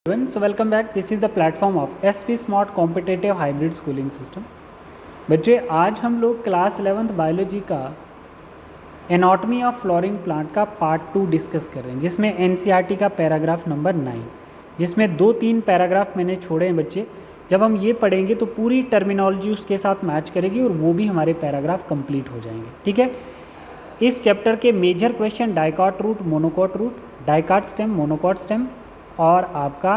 So welcome back. This is the platform of SP Smart Competitive Hybrid Schooling System. बच्चे आज हम लोग class 11th biology का anatomy of flowering plant का part 2 discuss कर रहे हैं, जिसमें एनसीईआरटी का पैराग्राफ नंबर 9, जिसमें 2-3 पैराग्राफ मैंने छोड़े हैं बच्चे। जब हम ये पढ़ेंगे तो पूरी टर्मिनोलॉजी उसके साथ मैच करेगी और वो भी हमारे पैराग्राफ कंप्लीट हो जाएंगे। ठीक है, इस चैप्टर के major question dicot root, monocot root, dicot stem, monocot stem और आपका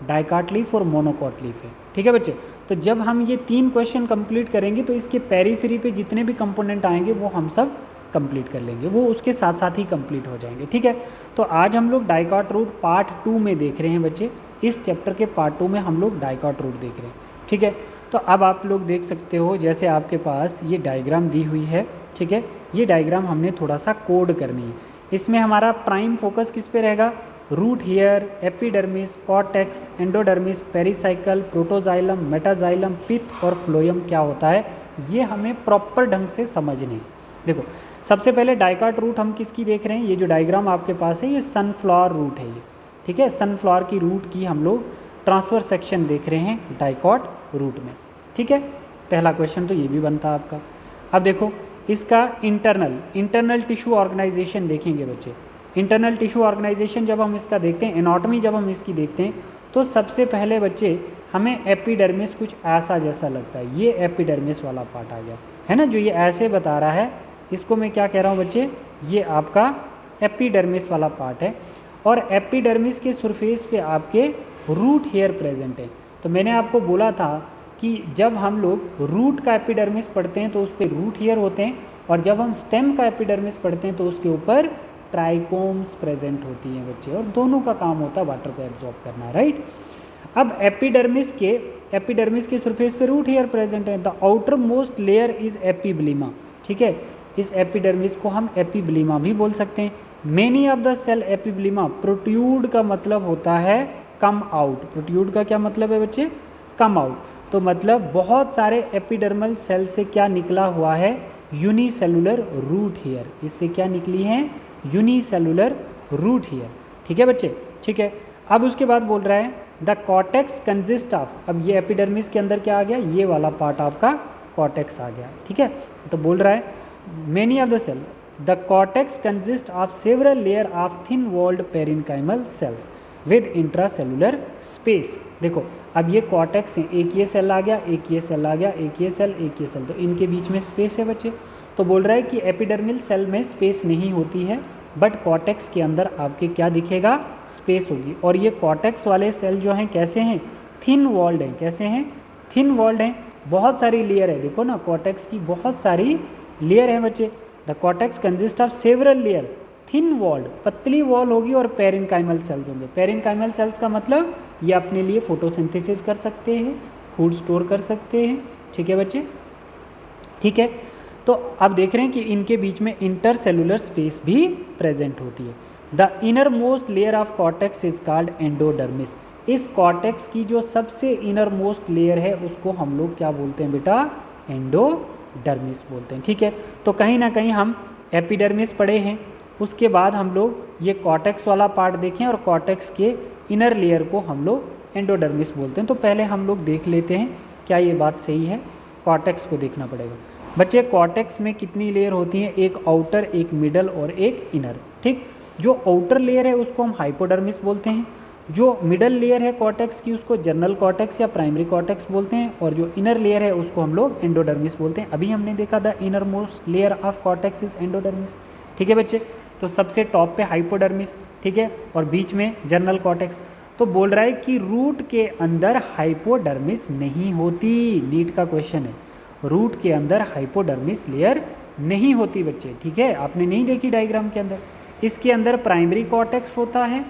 डाइकॉट लीफ और मोनोकॉट लीफ है। ठीक है बच्चे, तो जब हम ये 3 क्वेश्चन कंप्लीट करेंगे तो इसके पेरीफेरी पे जितने भी कंपोनेंट आएंगे वो हम सब कंप्लीट कर लेंगे, वो उसके साथ साथ ही कंप्लीट हो जाएंगे। ठीक है, तो आज हम लोग डाइकॉट रूट पार्ट 2 में देख रहे हैं बच्चे। इस चैप्टर के पार्ट 2 में हम लोग डाइकॉट रूट देख रहे हैं। ठीक है, तो अब आप लोग देख सकते हो, जैसे आपके पास ये डायग्राम दी हुई है। ठीक है, ये डायग्राम हमने थोड़ा सा कोड करनी है। इसमें हमारा प्राइम फोकस किस पे रहेगा? Root hair, epidermis, cortex, endodermis, pericycle, protoxylem, metaxylem, pith और फ्लोएम क्या होता है, ये हमें प्रॉपर ढंग से समझने हैं। देखो, सबसे पहले डाइकॉट रूट हम किसकी देख रहे हैं? ये जो डायग्राम आपके पास है ये सनफ्लावर रूट है ये। ठीक है, सनफ्लावर की रूट की हम लोग ट्रांसफर सेक्शन देख रहे हैं डाइकॉट रूट में। ठीक है, पहला क्वेश्चन तो ये भी बनता है आपका। अब देखो, इसका इंटरनल टिश्यू ऑर्गेनाइजेशन देखेंगे बच्चे। इंटरनल टिश्यू ऑर्गेनाइजेशन जब हम इसका देखते हैं, एनाटॉमी जब हम इसकी देखते हैं, तो सबसे पहले बच्चे हमें एपिडर्मिस कुछ ऐसा जैसा लगता है। ये एपिडर्मिस वाला पार्ट आ गया है ना, जो ये ऐसे बता रहा है, इसको मैं क्या कह रहा हूँ बच्चे, ये आपका एपिडर्मिस वाला पार्ट है। और एपिडर्मिस के सरफेस पे आपके रूट हेयर प्रेजेंट है। तो मैंने आपको बोला था कि जब हम लोग रूट का एपिडर्मिस पढ़ते हैं तो उस पर रूट हेयर होते हैं, और जब हम स्टेम का एपिडर्मिस पढ़ते हैं तो उसके ऊपर ट्राइकोम्स प्रेजेंट होती हैं बच्चे, और दोनों का काम होता है वाटर को एब्जॉर्ब करना। राइट, अब एपिडर्मिस के सरफेस पे रूट हेयर प्रेजेंट है। The outermost layer is epiblema. ठीक है, इस एपिडर्मिस को हम एपिब्लिमा भी बोल सकते हैं। Many of the cell epiblema, protrude का मतलब होता है कम आउट। प्रोट्यूड का क्या मतलब है बच्चे? Come out. तो मतलब बहुत सारे एपिडर्मल सेल से क्या निकला हुआ है? Unicellular root hair. इससे क्या निकली हैं? Unicellular root hair. ठीक है बच्चे, ठीक है। अब उसके बाद बोल रहा है द कॉर्टेक्स कंजिस्ट ऑफ, अब ये एपिडर्मिस के अंदर क्या आ गया? ये वाला पार्ट आपका कॉर्टेक्स आ गया। ठीक है, तो बोल रहा है many of the cell, the cortex consist of several layer of thin walled parenchymal cells with intracellular space. देखो, अब ये कॉर्टेक्स है, एक ये सेल आ गया, एक ये सेल आ गया, एक ये सेल, एक ये सेल, तो इनके बीच में स्पेस है बच्चे। तो बोल रहा है कि एपिडर्मिल सेल में स्पेस नहीं होती है, बट कॉर्टेक्स के अंदर आपके क्या दिखेगा? स्पेस होगी। और ये कॉर्टेक्स वाले सेल जो हैं कैसे हैं? थिन वॉल्ड हैं। कैसे हैं? थिन वॉल्ड हैं। बहुत सारी लेयर है, देखो ना, कॉर्टेक्स की बहुत सारी लेयर है बच्चे। The cortex consist of several layer, thin walled, पतली वॉल होगी, और पेरिनकाइमल सेल्स होंगे। पेरिनकाइमल सेल्स का मतलब ये अपने लिए फोटोसिंथेसिस कर सकते हैं, फूड स्टोर कर सकते हैं। ठीक है बच्चे, ठीक है। तो अब देख रहे हैं कि इनके बीच में इंटरसेलुलर स्पेस भी प्रेजेंट होती है। The inner most layer of cortex is called endodermis. इस कॉर्टेक्स की जो सबसे इनर मोस्ट लेयर है उसको हम लोग क्या बोलते हैं बेटा? एंडोडर्मिस बोलते हैं। ठीक है, तो कहीं ना कहीं हम एपिडर्मिस पढ़े हैं, उसके बाद हम लोग ये कॉर्टेक्स वाला पार्ट देखें, और कॉर्टेक्स के इनर लेयर को हम लोग एंडोडर्मिस बोलते हैं। तो पहले हम लोग देख लेते हैं क्या ये बात सही है। कॉर्टेक्स को देखना पड़ेगा बच्चे। कॉर्टेक्स में कितनी लेयर होती हैं? एक आउटर, एक मिडल और एक इनर। ठीक, जो आउटर लेयर है उसको हम हाइपोडर्मिस बोलते हैं, जो मिडल लेयर है कॉर्टेक्स की उसको जर्नल कॉर्टेक्स या प्राइमरी कॉर्टेक्स बोलते हैं, और जो इनर लेयर है उसको हम लोग एंडोडर्मिस बोलते हैं। अभी हमने देखा the inner most layer of cortex is endodermis. ठीक है बच्चे, तो सबसे टॉप पे हाइपोडर्मिस, ठीक है, और बीच में जर्नल कॉर्टेक्स। तो बोल रहा है कि रूट के अंदर हाइपोडर्मिस नहीं होती। नीट का क्वेश्चन है, रूट के अंदर हाइपोडर्मिस लेयर नहीं होती बच्चे। ठीक है, आपने नहीं देखी डायग्राम के अंदर। इसके अंदर प्राइमरी कॉर्टेक्स होता है,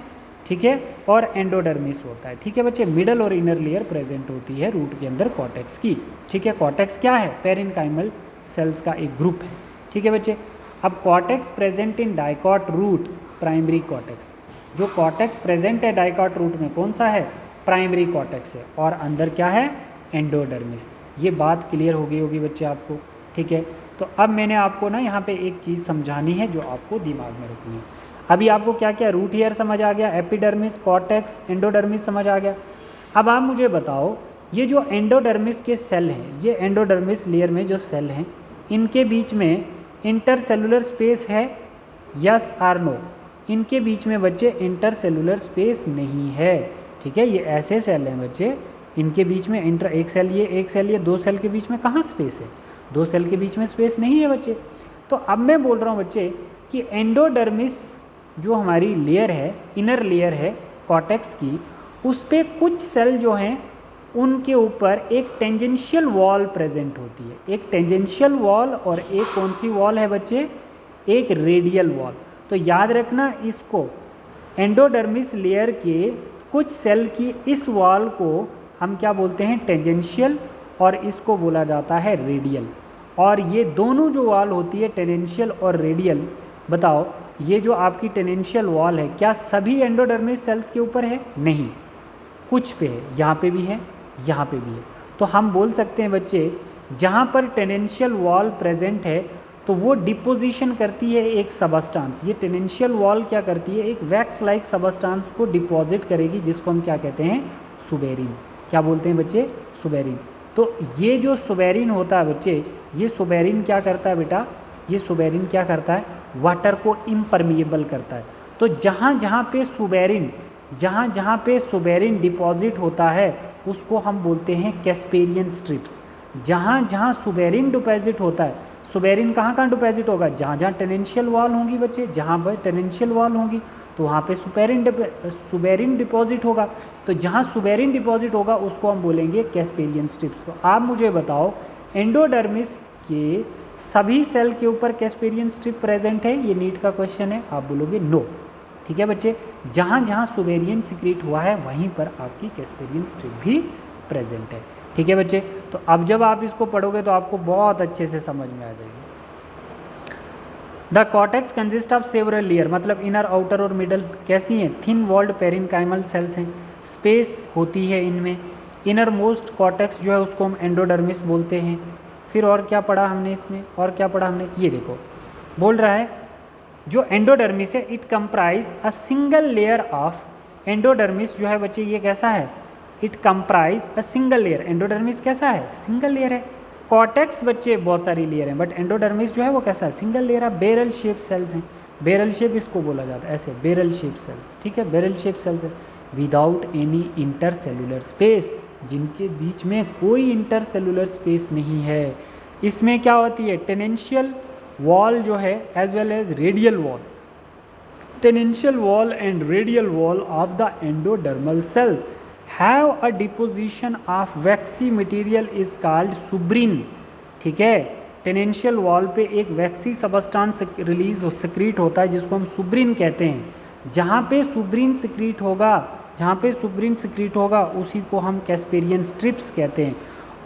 ठीक है, और एंडोडर्मिस होता है। ठीक है बच्चे, मिडल और इनर लेयर प्रेजेंट होती है रूट के अंदर कॉर्टेक्स की। ठीक है, कॉर्टेक्स क्या है? पेरिनकाइमल सेल्स का एक ग्रुप है। ठीक है बच्चे, अब cortex present in dicot root, primary cortex. जो कॉर्टेक्स प्रेजेंट है डाइकॉट रूट में कौन सा है? प्राइमरी कॉर्टेक्स है, और अंदर क्या है? एंडोडर्मिस। ये बात क्लियर हो गई होगी बच्चे आपको। ठीक है, तो अब मैंने आपको ना यहाँ पे एक चीज़ समझानी है जो आपको दिमाग में रखनी है। अभी आपको क्या क्या रूट हेयर समझ आ गया, एपिडर्मिस, कॉर्टेक्स, एंडोडर्मिस समझ आ गया। अब आप मुझे बताओ ये जो एंडोडर्मिस के सेल हैं, ये एंडोडर्मिस लेयर में जो सेल हैं इनके बीच में इंटरसेलुलर स्पेस है, यस आर नो? इनके बीच में बच्चे इंटरसेलुलर स्पेस नहीं है, ठीक है। ये ऐसे सेल हैं बच्चे, इनके बीच में एक सेल ये, दो सेल के बीच में कहाँ स्पेस है? दो सेल के बीच में स्पेस नहीं है बच्चे। तो अब मैं बोल रहा हूँ बच्चे कि एंडोडर्मिस जो हमारी लेयर है, इनर लेयर है कॉर्टेक्स की, उस पर कुछ सेल जो हैं उनके ऊपर एक टेंजेंशियल वॉल प्रेजेंट होती है। एक टेंजेंशियल वॉल और एक कौन सी वॉल है बच्चे? एक रेडियल वॉल। तो याद रखना इसको, एंडोडर्मिस लेयर के कुछ सेल की इस वॉल को हम क्या बोलते हैं? टेंजेंशियल, और इसको बोला जाता है रेडियल। और ये दोनों जो वॉल होती है टेंजेंशियल और रेडियल, बताओ ये जो आपकी टेंजेंशियल वॉल है क्या सभी एंडोडर्मिस सेल्स के ऊपर है? नहीं, कुछ पे है, यहाँ पे भी है, यहाँ पे भी है। तो हम बोल सकते हैं बच्चे जहाँ पर टेंजेंशियल वॉल प्रेजेंट है तो वो डिपोजिशन करती है एक सबस्टांस। ये टेंजेंशियल वॉल क्या करती है? एक वैक्स लाइक सबस्टांस को डिपॉजिट करेगी, जिसको हम क्या कहते हैं? सुबेरिन। क्या बोलते हैं बच्चे? सुबेरिन। तो ये जो सुबेरिन होता है बच्चे, ये सुबेरिन क्या करता है बेटा? ये सुबेरिन क्या करता है? वाटर को इम्परमिएबल करता है। तो जहाँ जहाँ पे सुबेरिन डिपॉजिट होता है उसको हम बोलते हैं कैस्पेरियन स्ट्रिप्स। जहाँ सुबेरिन डिपॉजिट होता है, सुबेरिन कहाँ डिपॉजिट होगा? जहाँ टेंजेंशियल वॉल होंगी बच्चे, जहाँ पर टेंजेंशियल वॉल होंगी तो वहाँ पे सुबेरिन डिपॉजिट होगा। तो जहाँ सुबेरिन डिपॉजिट होगा उसको हम बोलेंगे कैस्पेरियन स्ट्रिप्स। तो आप मुझे बताओ एंडोडर्मिस के सभी सेल के ऊपर कैस्पेरियन स्ट्रिप प्रेजेंट है? ये नीट का क्वेश्चन है, आप बोलोगे नो। ठीक है बच्चे, जहाँ सुबेरिन सिक्रीट हुआ है वहीं पर आपकी कैस्पेरियन स्ट्रिप भी प्रेजेंट है। ठीक है बच्चे, तो अब जब आप इसको पढ़ोगे तो आपको बहुत अच्छे से समझ में आ जाएगी। The cortex consist of several layer, मतलब इनर, आउटर और मिडल कैसी हैं? थिन वॉल्ड पेरिनकाइमल सेल्स हैं, स्पेस होती है इनमें। इनर मोस्ट कॉर्टेक्स जो है उसको हम एंडोडर्मिस बोलते हैं। फिर और क्या पढ़ा हमने इसमें? और क्या पढ़ा हमने? ये देखो बोल रहा है जो एंडोडर्मिस है it comprise a single layer of, endodermis जो है बच्चे ये कैसा है? It comprise a single layer. Endodermis कैसा है? सिंगल लेयर है। कॉर्टेक्स बच्चे बहुत सारी लेयर हैं, बट एंडोडर्मिस जो है वो कैसा है? सिंगल लेयर है। बैरल शेप सेल्स हैं, बैरल शेप इसको बोला जाता है, ऐसे बैरल शेप सेल्स। ठीक है, बैरल शेप सेल्स है विदाउट एनी इंटरसेलुलर स्पेस, जिनके बीच में कोई इंटरसेलुलर स्पेस नहीं है। इसमें क्या होती है? टेंजेंशियल वॉल जो है as well as radial wall, tangential wall and radial wall of the endodermal cells have a deposition of waxy material is called suberin. ठीक है, टेंजेंशियल वॉल पे एक वैक्सी सबस्टांस रिलीज सिक्रीट होता है जिसको हम सुब्रिन कहते हैं। जहाँ पे सुब्रिन सिक्रीट होगा उसी को हम कैस्पेरियन स्ट्रिप्स कहते हैं।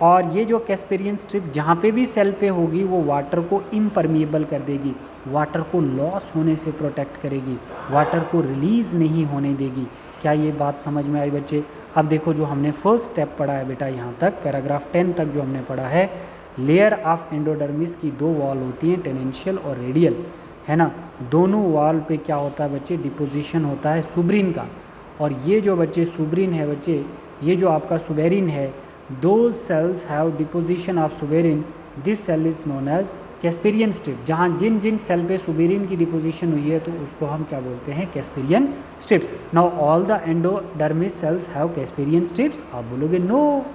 और ये जो कैस्पेरियन स्ट्रिप जहाँ पे भी सेल पे होगी वो वाटर को इम्परमिएबल कर देगी, वाटर को लॉस होने से प्रोटेक्ट करेगी, वाटर को रिलीज़ नहीं होने देगी। क्या ये बात समझ में आई बच्चे? अब देखो जो हमने फर्स्ट स्टेप पढ़ा है बेटा, यहाँ तक पैराग्राफ 10 तक जो हमने पढ़ा है, लेयर ऑफ एंडोडर्मिस की दो वॉल होती हैं, टेंजेंशियल और रेडियल, है ना। दोनों वॉल पे क्या होता है बच्चे? डिपोजिशन होता है सुब्रिन का। और ये जो बच्चे सुब्रिन है बच्चे, ये जो आपका सुबेरिन है, दो cells have deposition of suberin, this cell is known as Casparian strip. जहाँ जिन सेल पे सुबेरिन की डिपोजिशन हुई है तो उसको हम क्या बोलते हैं? Casparian strip. Now all the endodermis cells have Casparian strips, आप बोलोगे नो।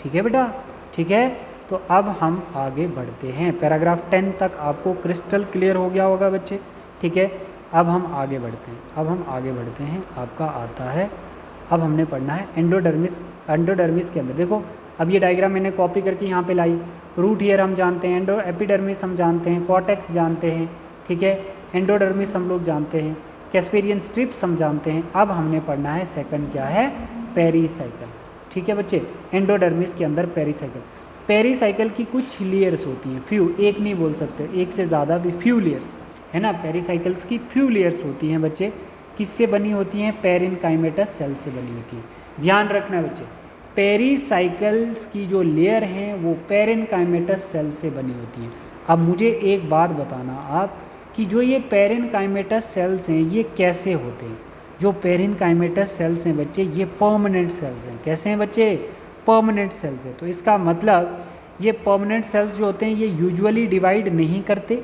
ठीक है बेटा, ठीक है। तो अब हम आगे बढ़ते हैं, पैराग्राफ 10 तक आपको क्रिस्टल क्लियर हो गया होगा बच्चे। ठीक है, अब हम आगे बढ़ते हैं, आपका आता है, अब हमने पढ़ना है एंडोडर्मिस के अंदर। देखो अब ये डायग्राम मैंने कॉपी करके यहाँ पे लाई। रूट हेयर हम जानते हैं, एपिडर्मिस हम जानते हैं, कॉर्टेक्स जानते हैं, ठीक है, एंडोडर्मिस हम लोग जानते हैं, कैस्पेरियन स्ट्रिप्स हम जानते हैं। अब हमने पढ़ना है सेकंड क्या है? पेरीसाइकिल। ठीक है बच्चे, एंडोडर्मिस के अंदर पेरीसाइकिल। पेरीसाइकिल की कुछ लेयर्स होती हैं, फ्यू, एक नहीं बोल सकते, एक से ज़्यादा भी, फ्यू लेयर्स है ना। पेरीसाइकिल्स की फ्यू लेयर्स होती हैं बच्चे। किससे बनी होती हैं? पेरिनकाइमेटस सेल से बनी होती हैं। ध्यान रखना बच्चे, पेरीसाइकिल्स की जो लेयर हैं वो पेरिनकाइमेटस सेल से बनी होती हैं। अब मुझे एक बात बताना आप कि कि जो ये पेरेनकाइमेटस सेल्स हैं ये कैसे होते हैं। जो पेरेनकाइमेटस सेल्स हैं बच्चे ये परमानेंट सेल्स हैं। कैसे हैं बच्चे? परमानेंट सेल्स हैं। तो इसका मतलब ये परमानेंट सेल्स जो होते हैं ये यूजुअली डिवाइड नहीं करते।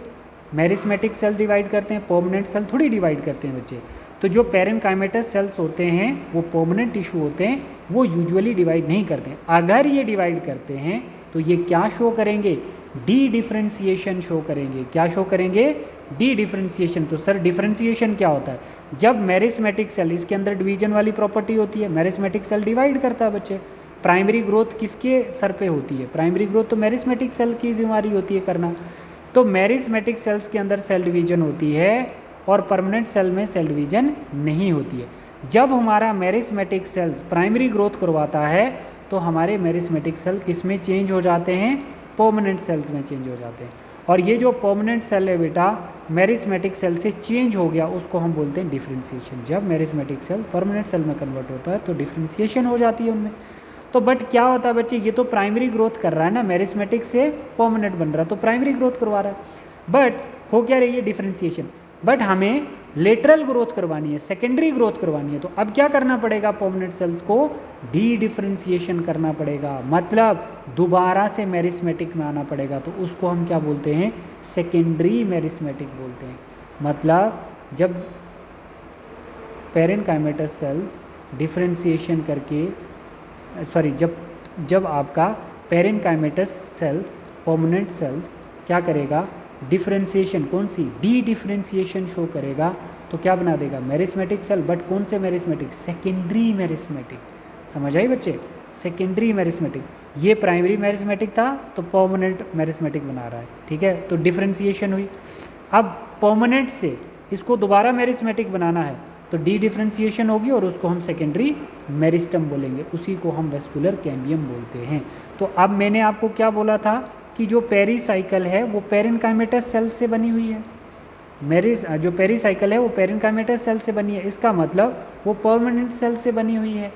मेरिस्मेटिक सेल डिवाइड करते हैं, परमानेंट सेल थोड़ी डिवाइड करते हैं बच्चे। तो जो पेरेनकाइमेटस सेल्स होते हैं वो परमानेंट टिश्यू होते हैं, वो यूजुअली डिवाइड नहीं करते हैं। अगर ये डिवाइड करते हैं तो ये क्या शो करेंगे? डी डिफ्रेंसिएशन शो करेंगे। क्या शो करेंगे? D differentiation. तो सर डिफ्रेंसिएशन क्या होता है? जब मेरिस्मेटिक सेल, इसके अंदर डिवीजन वाली प्रॉपर्टी होती है, मेरिस्मेटिक सेल डिवाइड करता है बच्चे। प्राइमरी ग्रोथ किसके सर पे होती है? प्राइमरी ग्रोथ तो मेरिस्मेटिक सेल की जिम्मेदारी होती है करना। तो मेरिस्मेटिक सेल्स के अंदर सेल डिवीजन होती है और परमानेंट सेल में सेल डिवीजन नहीं होती है। जब हमारा मेरिस्मेटिक सेल्स प्राइमरी ग्रोथ करवाता है तो हमारे मेरिस्मेटिक सेल किस में चेंज हो जाते हैं? परमानेंट सेल्स में चेंज हो जाते हैं। और ये जो परमानेंट सेल है बेटा मेरिस्मेटिक सेल से चेंज हो गया, उसको हम बोलते हैं डिफ्रेंसिएशन। जब मेरिस्मेटिक सेल परमानेंट सेल में कन्वर्ट होता है तो डिफ्रेंसिएशन हो जाती है उनमें। तो बट क्या होता है बच्चे, ये तो प्राइमरी ग्रोथ कर रहा है ना, मेरिस्मेटिक से परमानेंट बन रहा है तो प्राइमरी ग्रोथ करवा रहा है। बट हो क्या रही है? डिफ्रेंसिएशन। बट हमें लेटरल ग्रोथ करवानी है, सेकेंडरी ग्रोथ करवानी है। तो अब क्या करना पड़ेगा? परमानेंट सेल्स को डी डिफ्रेंसिएशन करना पड़ेगा, मतलब दोबारा से मेरिस्मेटिक में आना पड़ेगा। तो उसको हम क्या बोलते हैं? सेकेंडरी मेरिस्मेटिक बोलते हैं। मतलब जब पेरेनकाइमेटस सेल्स डिफ्रेंसिएशन करके जब आपका पेरेनकाइमेटस सेल्स परमानेंट सेल्स क्या करेगा? डिफ्रेंसिएशन, कौन सी? डी डिफ्रेंसिएशन शो करेगा। तो क्या बना देगा? Meristematic cell. बट कौन से मेरिस्मेटिक? Secondary meristematic. समझ आई बच्चे? Secondary meristematic. ये प्राइमरी मेरिस्मेटिक था तो परमानेंट मेरिस्मेटिक बना रहा है, ठीक है। तो डिफ्रेंसिएशन हुई। अब परमानेंट से इसको दोबारा मेरिस्मेटिक बनाना है तो डी डिफ्रेंसिएशन होगी और उसको हम सेकेंडरी मेरिस्टम बोलेंगे, उसी को हम वेस्कुलर कैम्बियम बोलते हैं। तो अब मैंने आपको क्या बोला था कि जो पेरीसाइकिल है वो पेरेनकाइमेटस सेल से बनी हुई है। जो पेरीसाइकिल है वो पेरेनकाइमेटस सेल से बनी है, इसका मतलब वो परमानेंट सेल से बनी हुई है।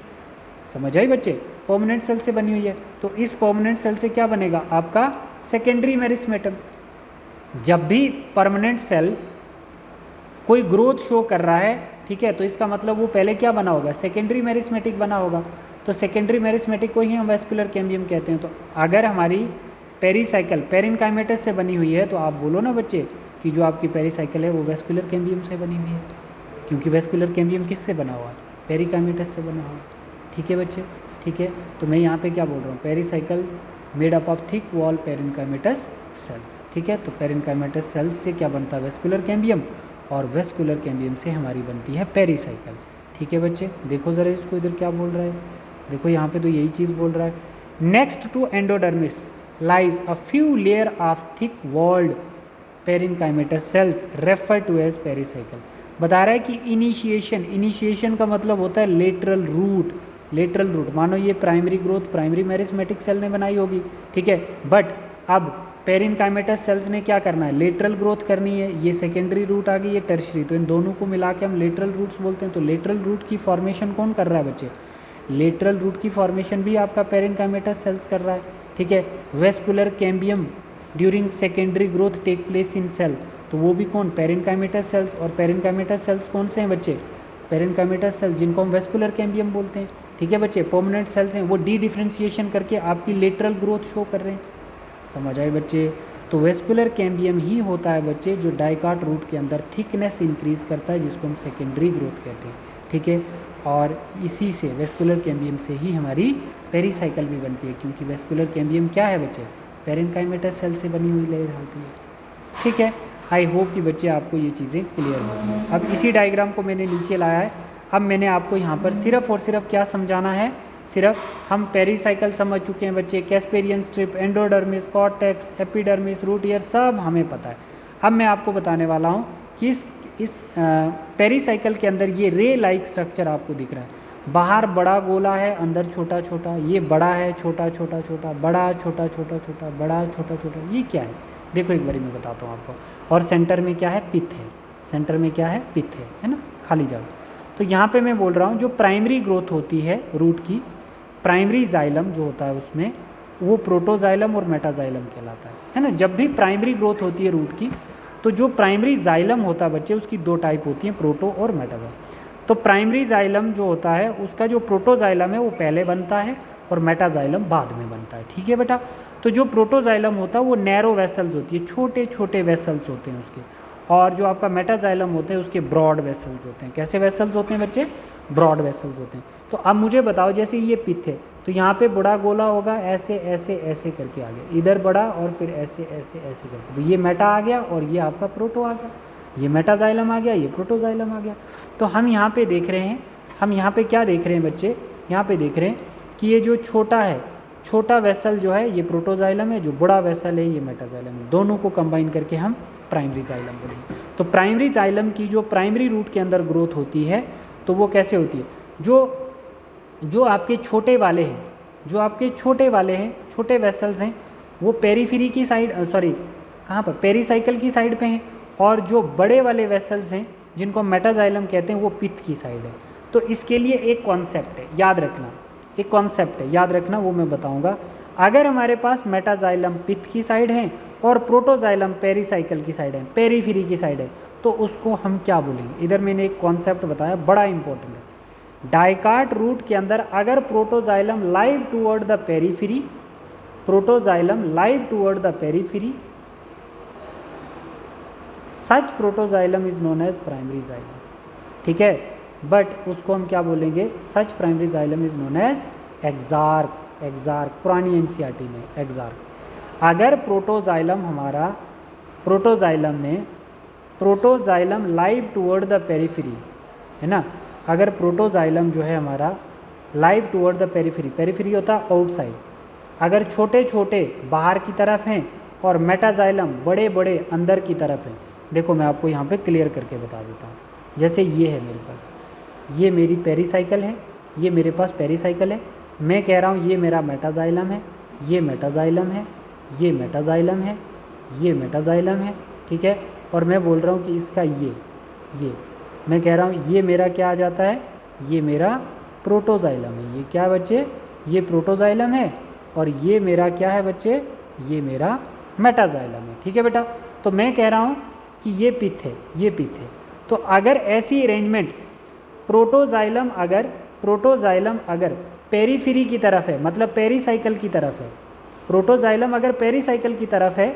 समझ आई बच्चे? परमानेंट सेल से बनी हुई है। तो इस परमानेंट सेल से क्या बनेगा? आपका सेकेंडरी मेरिस्मेटम। जब भी परमानेंट सेल कोई ग्रोथ शो कर रहा है, ठीक है, तो इसका मतलब वो पहले क्या बना होगा? सेकेंडरी मेरिस्मेटिक बना होगा। तो सेकेंडरी मेरिस्मेटिक को ही हम वेस्कुलर कैम्बियम कहते हैं। तो अगर हमारी पेरीसाइकिल पेरेनकाइमेटस से बनी हुई है तो आप बोलो ना बच्चे कि जो आपकी पेरीसाइकिल है वो वेस्कुलर कैम्बियम से बनी हुई है, क्योंकि वेस्कुलर कैम्बियम किससे बना हुआ है? पेरिकाइमेटस से बना हुआ है। ठीक है बच्चे? ठीक है। तो मैं यहाँ पे क्या बोल रहा हूँ? Pericycle made up of thick wall parenchymatous cells. ठीक है। तो पेरेनकाइमेटस सेल्स से क्या बनता है? वेस्कुलर कैम्बियम, और वेस्कुलर कैम्बियम से हमारी बनती है पेरीसाइकिल। ठीक है बच्चे? देखो ज़रा इसको, इधर क्या बोल रहा है? देखो यहाँ पे तो यही चीज़ बोल रहा है। Next to endodermis lies a few layer of thick walled parenchymatous cells refer to as pericycle. बता रहा है कि इनिशिएशन का मतलब होता है लेटरल रूट। लेटरल रूट मानो ये primary growth primary meristematic cell ने बनाई होगी, ठीक है। बट अब पेरेनकाइमेटस सेल्स ने क्या करना है? लेटरल ग्रोथ करनी है। ये सेकेंडरी रूट आ गई, ये टर्शरी, तो इन दोनों को मिला के हम लेटरल रूट्स बोलते हैं। तो लेटरल रूट की फॉर्मेशन कौन कर रहा है बच्चे? लेटरल रूट की फॉर्मेशन भी आपका पेरेनकाइमेटस सेल्स कर रहा है, ठीक है। Vascular cambium during secondary growth take place in cell, तो वो भी कौन? Parenchymatous cells. और पेरेनकाइमेटस सेल्स कौन से हैं बच्चे? पेरेनकाइमेटस सेल्स जिनको हम वेस्कुलर कैम्बियम बोलते हैं, ठीक है बच्चे। परमानेंट सेल्स हैं, वो डी डिफ्रेंसिएशन करके आपकी लेटरल ग्रोथ शो कर रहे हैं। समझ आए बच्चे? तो वेस्कुलर कैम्बियम ही होता है बच्चे जो डाइकाट रूट के अंदर थिकनेस इंक्रीज करता है, जिसको हम सेकेंडरी ग्रोथ कहते हैं, ठीक है। और इसी से वेस्कुलर कैम्बियम से ही हमारी पेरीसाइकिल भी बनती है, क्योंकि वेस्कुलर कैम्बियम क्या है बच्चे? पेरेनकाइमेटस सेल से बनी हुई लेयर होती है, ठीक है। आई होप कि बच्चे आपको ये चीज़ें क्लियर हो। अब इसी डायग्राम को मैंने नीचे लाया है। अब मैंने आपको यहाँ पर सिर्फ और सिर्फ क्या समझाना है? सिर्फ हम पेरीसाइकिल समझ चुके हैं बच्चे, casparian strip, endodermis, cortex, epidermis, root hair सब हमें पता है। अब मैं आपको बताने वाला हूँ कि इस पेरीसाइकिल के अंदर ये रे लाइक स्ट्रक्चर आपको दिख रहा है। बाहर बड़ा गोला है, अंदर छोटा छोटा, ये बड़ा है, छोटा छोटा छोटा, बड़ा छोटा छोटा छोटा, बड़ा छोटा छोटा, ये क्या है? देखो एक बारी मैं बताता हूँ आपको। और सेंटर में क्या है? पिथ है। सेंटर में क्या है? पिथ है ना, खाली जगह। तो यहाँ पे मैं बोल रहा हूँ जो प्राइमरी ग्रोथ होती है रूट की, प्राइमरी जाइलम जो होता है उसमें वो प्रोटोजाइलम और मेटाजाइलम कहलाता है ना। जब भी प्राइमरी ग्रोथ होती है रूट की तो जो प्राइमरी जाइलम होता है बच्चे, उसकी दो टाइप होती हैं, प्रोटो और मेटाजाइलम। तो प्राइमरी जाइलम जो होता है उसका जो प्रोटोजाइलम है वो पहले बनता है और मेटाजाइलम बाद में बनता है। ठीक है बेटा। तो जो प्रोटोजाइलम होता है वो नैरो वेसल्स होती है, छोटे छोटे वेसल्स होते हैं उसके, और जो आपका मेटाजाइलम होते हैं उसके ब्रॉड वेसल्स होते हैं। कैसे वेसल्स होते हैं बच्चे? ब्रॉड वेसल्स होते हैं। तो अब मुझे बताओ, जैसे ये पित्त है तो यहाँ पे बड़ा गोला होगा, ऐसे ऐसे ऐसे करके आ गया, इधर बड़ा और फिर ऐसे ऐसे ऐसे करके, तो ये मेटा आ गया और ये आपका प्रोटो आ गया, ये मेटाजाइलम आ गया, ये प्रोटोजाइलम आ गया। तो हम यहाँ पे देख रहे हैं, हम यहाँ पे क्या देख रहे हैं बच्चे? यहाँ पे देख रहे हैं कि ये जो छोटा है, छोटा वेसल जो है ये प्रोटोजाइलम है, जो बड़ा वेसल है ये मेटाजाइलम है। दोनों को कंबाइन करके हम प्राइमरी जाइलम बोलेंगे। तो प्राइमरी जाइलम की जो प्राइमरी रूट के अंदर ग्रोथ होती है तो वो कैसे होती है? जो आपके छोटे वाले हैं, जो आपके छोटे वाले हैं, छोटे वेसल्स हैं, वो पेरीफेरी की साइड, सॉरी कहाँ पर, पेरीसाइकिल की साइड पे हैं, और जो बड़े वाले वेसल्स हैं जिनको मेटाजाइलम कहते हैं वो पित्त की साइड है। तो इसके लिए एक कॉन्सेप्ट है, याद रखना, एक कॉन्सेप्ट है, याद रखना, वो मैं बताऊंगा। अगर हमारे पास मेटाजाइलम पित्त की साइड है और प्रोटोजाइलम पेरीसाइकिल की साइड है, पेरीफेरी की साइड है, तो उसको हम क्या बोलेंगे? इधर मैंने एक कॉन्सेप्ट बताया, बड़ा इंपॉर्टेंट है। डाइकाट रूट के अंदर अगर protoxylem live toward the periphery, protoxylem live toward the periphery, such protoxylem is known as primary xylem. ठीक है, बट उसको हम क्या बोलेंगे? Such primary xylem is known as exarch. Exarch पुरानी एनसीईआरटी में एक्सार्क। अगर प्रोटोजाइलम हमारा, प्रोटोजाइलम में protoxylem live toward the periphery है ना, अगर प्रोटोजाइलम जो है हमारा live toward the periphery, periphery होता है आउटसाइड, अगर छोटे छोटे बाहर की तरफ हैं और मेटाजाइलम बड़े बड़े अंदर की तरफ हैं। देखो मैं आपको यहाँ पे क्लियर करके बता देता हूँ। जैसे ये है मेरे पास, ये मेरी पेरीसाइकिल है, ये मेरे पास पेरीसाइकिल है, मैं कह रहा हूँ ये मेरा मेटाजाइलम है, ये मेटाजाइलम है, ये मेटाजाइलम है, ये मेटाजाइलम है। ठीक है, और मैं बोल रहा हूँ कि इसका ये मैं कह रहा हूँ ये मेरा क्या आ जाता है? ये मेरा प्रोटोजाइलम है। ये क्या है बच्चे? ये प्रोटोजाइलम है, और ये मेरा क्या है बच्चे? ये मेरा मेटाजाइलम है। ठीक है बेटा, तो मैं कह रहा हूँ कि ये पित्त है, ये पित्त है। तो अगर ऐसी अरेंजमेंट प्रोटोजाइलम अगर पेरीफेरी की तरफ है, मतलब पेरीसाइकिल की तरफ है, प्रोटोजाइलम अगर पेरीसाइकिल की तरफ है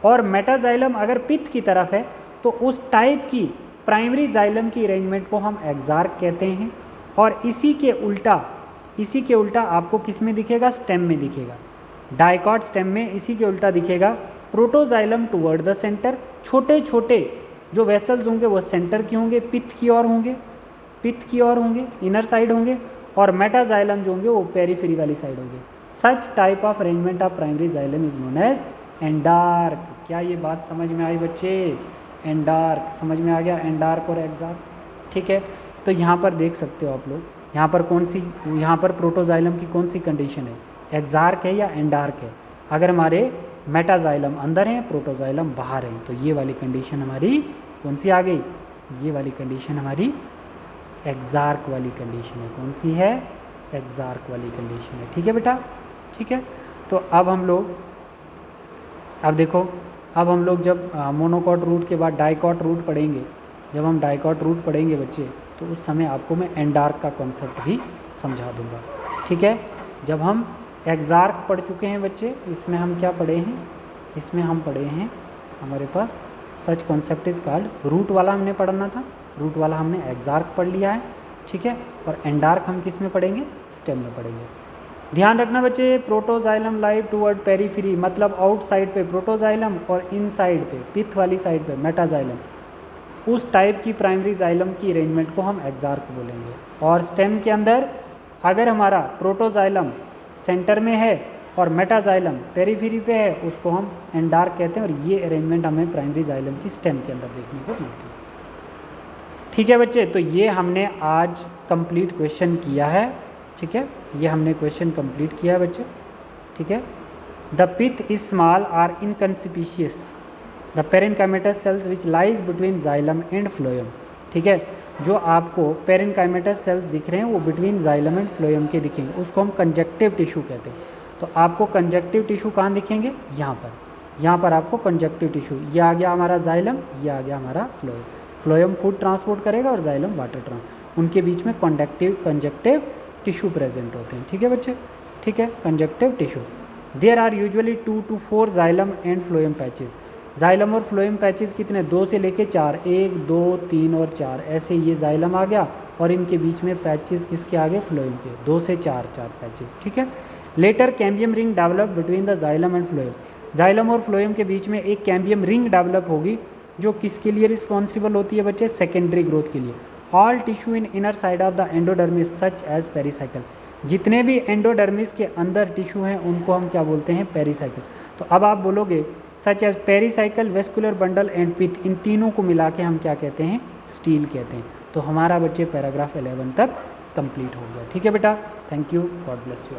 और मेटाजाइलम अगर पित्त की तरफ है, तो उस टाइप की प्राइमरी जाइलम की अरेंजमेंट को हम एक्सार्क कहते हैं। और इसी के उल्टा आपको किस में दिखेगा? स्टेम में दिखेगा। डाइकॉट स्टेम में इसी के उल्टा दिखेगा, प्रोटोजाइलम टुवर्ड द सेंटर, छोटे छोटे जो वेसल्स होंगे वो सेंटर के होंगे, पित्त की ओर होंगे, इनर साइड होंगे, और मेटाजाइलम जो होंगे वो पेरीफेरी वाली साइड होंगे। Such type of arrangement of primary xylem is known as endarch. क्या ये बात समझ में आई बच्चे? एंडार्क समझ में आ गया, एंडार्क और एक्सार्क। ठीक है, तो यहाँ पर देख सकते हो आप लोग, यहाँ पर यहाँ पर प्रोटोजाइलम की कौन सी कंडीशन है? एक्सार्क है या एंडार्क है? अगर हमारे मेटाजाइलम अंदर है, प्रोटोजाइलम बाहर है, तो ये वाली कंडीशन हमारी कौन सी आ गई? ये वाली कंडीशन हमारी एक्सार्क वाली कंडीशन है। कौन सी है? एक्सार्क वाली कंडीशन है। ठीक है बेटा, ठीक है। तो अब हम लोग जब मोनोकॉट रूट के बाद डाइकॉट रूट पढ़ेंगे, जब हम डाइकॉट रूट पढ़ेंगे बच्चे, तो उस समय आपको मैं एंडार्क का कॉन्सेप्ट भी समझा दूंगा। ठीक है, जब हम एक्सार्क पढ़ चुके हैं बच्चे, इसमें हम क्या पढ़े हैं? इसमें हम पढ़े हैं, हमारे पास सच कॉन्सेप्ट इज कॉल्ड, रूट वाला हमने पढ़ना था, रूट वाला हमने एक्सार्क पढ़ लिया है। ठीक है, और एंडार्क हम किस में पढ़ेंगे? स्टेम में पढ़ेंगे। ध्यान रखना बच्चे, प्रोटोजाइलम लाइव टूवर्ड पेरीफेरी, मतलब आउटसाइड पे प्रोटोजाइलम और इनसाइड पे, पित्त वाली साइड पे मेटाजाइलम, उस टाइप की प्राइमरी जाइलम की अरेंजमेंट को हम एक्सार्क बोलेंगे। और स्टेम के अंदर अगर हमारा प्रोटोजाइलम सेंटर में है और मेटाजाइलम पेरीफेरी पे है, उसको हम एंडार्क कहते हैं। और ये अरेंजमेंट हमें प्राइमरी जाइलम की स्टेम के अंदर देखने को मिलती है। ठीक है बच्चे, तो ये हमने आज कंप्लीट क्वेश्चन किया है। ठीक है, ये हमने क्वेश्चन कंप्लीट किया है बच्चे। ठीक है, the pith is small or inconspicuous the parenchymatous cells which lies between xylem and phloem. ठीक है, जो आपको पेरेन्काइमेटस सेल्स दिख रहे हैं वो बिटवीन जाइलम एंड फ्लोएम के दिखेंगे, उसको हम कंजक्टिव टिश्यू कहते हैं। तो आपको कंजक्टिव टिश्यू कहाँ दिखेंगे? यहाँ पर। यहाँ पर आपको कंजक्टिव टिश्यू, ये आ गया हमारा जाइलम, ये आ गया हमारा फ्लोएम। फ्लोएम फूड ट्रांसपोर्ट करेगा और जाइलम वाटर ट्रांसपोर्ट, उनके बीच में कंजक्टिव टिश्यू प्रेजेंट होते हैं। ठीक है बच्चे, ठीक है, conjunctive tissue. There are usually 2 to 4 xylem and phloem patches. Xylem और फ्लोएम पैचेस कितने, 2 से लेके 4, 1 2 3 और 4, ऐसे ये जाइलम आ गया और इनके बीच में पैचेस किसके आगे, फ्लोएम के, 2 से 4 पैचेस। ठीक है। Later cambium ring develop between the xylem and phloem. Xylem और फ्लोएम के बीच में एक कैम्बियम रिंग डेवलप होगी जो किसके लिए रिस्पॉन्सिबल होती है बच्चे, सेकेंडरी ग्रोथ के लिए। All tissue in inner side of the endodermis such as pericycle. जितने भी एंडोडर्मिस के अंदर टिश्यू हैं उनको हम क्या बोलते हैं, पेरीसाइकिल। तो अब आप बोलोगे such as pericycle, vascular bundle and pith, इन तीनों को मिला के हम क्या कहते हैं, स्टील कहते हैं। तो हमारा बच्चे पैराग्राफ 11 तक कंप्लीट हो गया। ठीक है बेटा, thank you, God bless you.